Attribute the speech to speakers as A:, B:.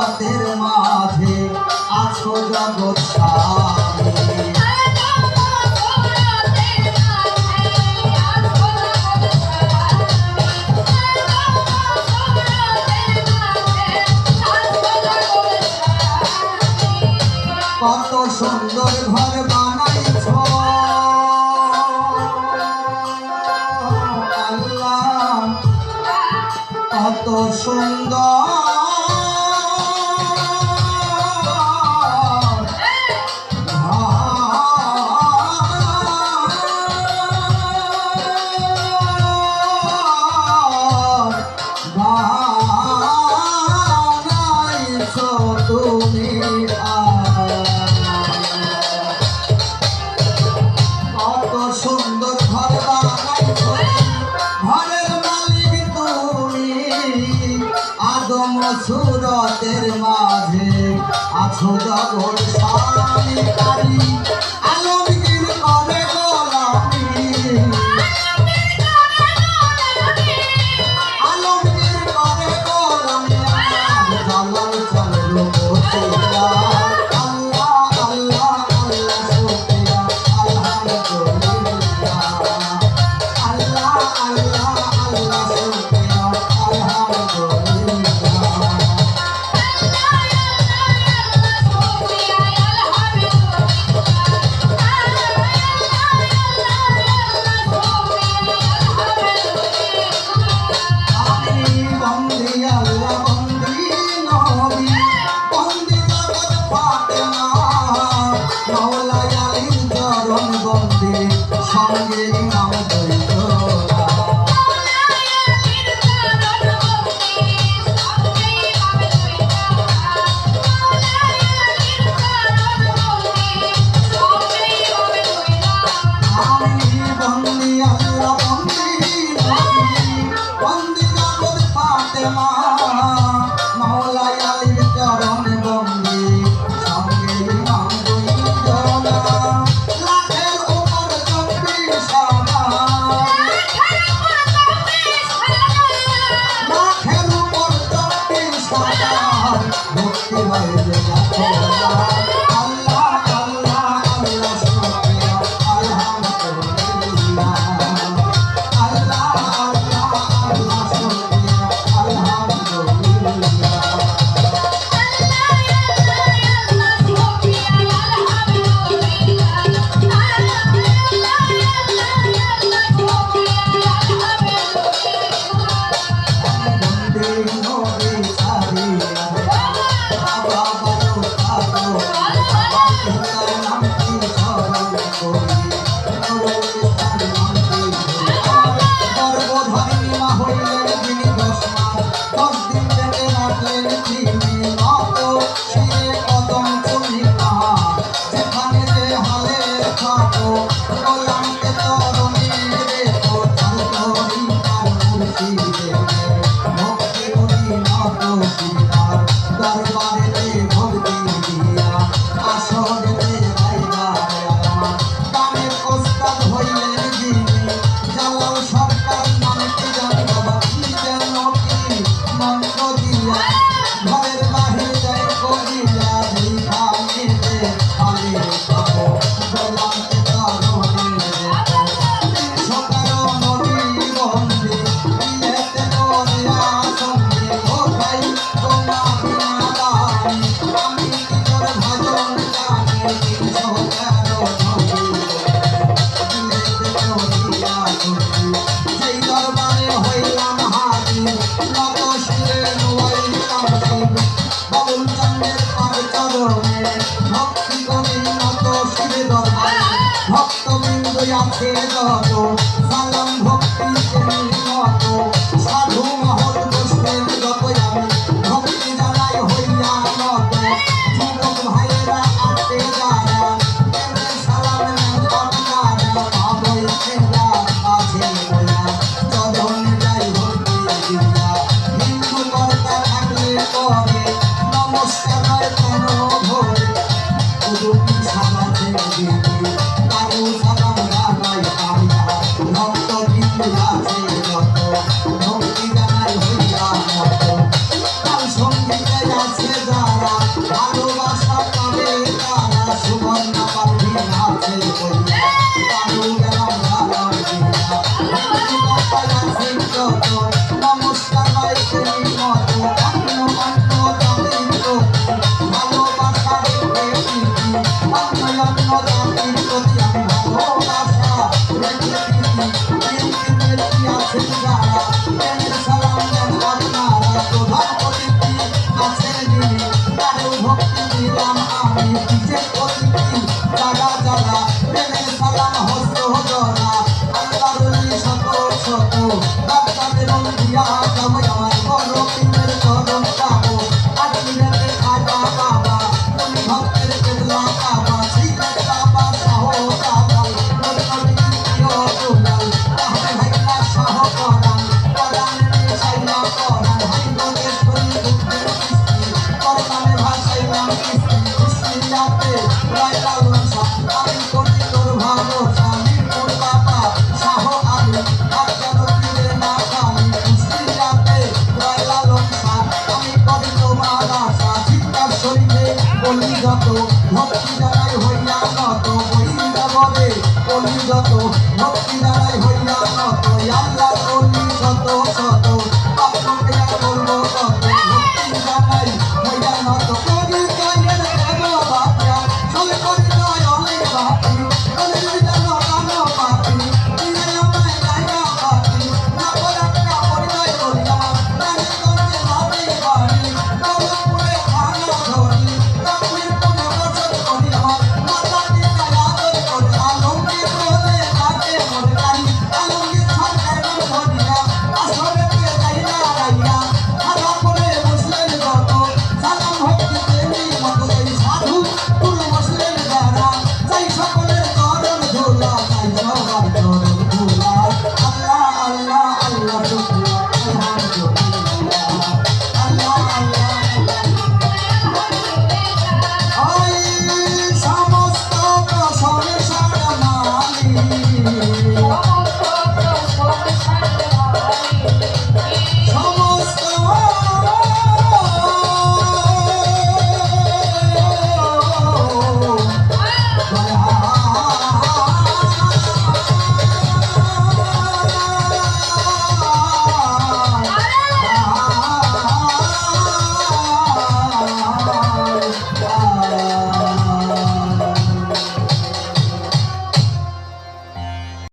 A: সুরতের মাঝে আছো জগৎ স্বামী। কত সুন্দর ঘর বানাইছ আল্লাহ, কত সুন্দর বানাইছ তুমি। সুন্দর ঘর বানাইছ, ঘরের মালিক তুমি। আদম সুরতের মাঝে আছো জগৎ স্বামী। আলমগীর করে গোলামি, আলমগীর করে গোলামি। জালাল চলের বসিয়া সঙ্গে নাম দৈত আমি বন্দি আল্লাহ বন্দি বন্দি জগৎ ফাতেমা মাওলা আলীর চরণ বন্দি সঙ্গে নাম দৈত ভক্তি হয় যে আল্লাহ আল্লাহ আল্লাহ শুকরিয়া আলহামদুলিল্লাহ আল্লাহ আল্লাহ আল্লাহ শুকরিয়া আলহামদুলিল্লাহ। ভক্তবৃন্দ আছে যত সালাম ভক্তি মত সাধু মহৎ বৈষ্ণব যত আমি ভক্তি জানাই হইয়া নত যুবক ভাইয়েরা আছে যারা সালাম আপনারা পাবই সেরা আছে বলা চরণ যাই ভক্তি দিয়া হিন্দু কর্তা থাকলে করে নমস্কার কোনো ভোরে সালাম ভক্তি দ্বারাই